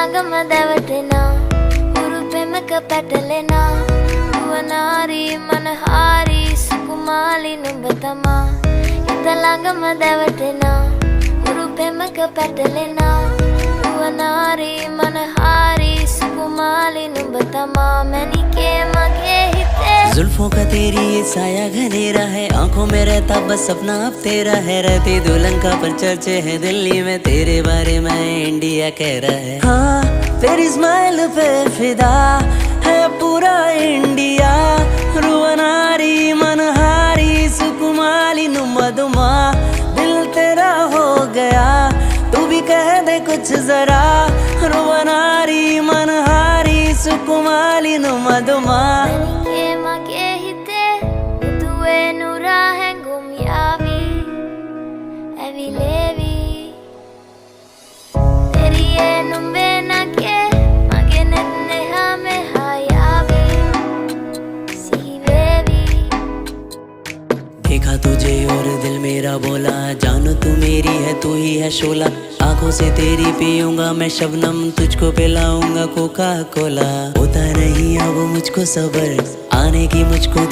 ඉතලඟම දැවටෙනා උරු පෙමක පැටලෙනා නුවනාරී මනහාරී සුකුමාලි නුඹ තමා ඉතලඟම දැවටෙනා උරු පෙමක පැටලෙනා නුවනාරී මනහාරී සුකුමාලි නුඹ तमा मैनिके मगे हिते जुल्फों का तेरी ये साया घनेरा है, आंखों में रहता बस सपना अब तेरा है। रहती दुल्हन का पर चर्चे है दिल्ली में, तेरे बारे में इंडिया कह रहा है। हाँ तेरी स्माइल पे फिदा है पूरा इंडिया, रुवनारी मनहारी सुकुमाली नुमदुमा दिल तेरा हो गया, तू भी कह दे कुछ जरा। रुवनारी मनहारी सुकुमाली नुमदुमा मैनिके मगे हिते तुए नुरा हैंगुम यावी एविलेवी तेरी ये नुम्बे नगे मगे नन्ने हमें हायावी सीवेवी। देखा तुझे और दिल मेरा बोला, जानो तू मेरी है तू ही है शोला। आंखों से तेरी पीऊंगा मैं शबनम, तुझको पिलाऊंगा कोका कोला। होता नहीं अब मुझको सबर आने की मुझको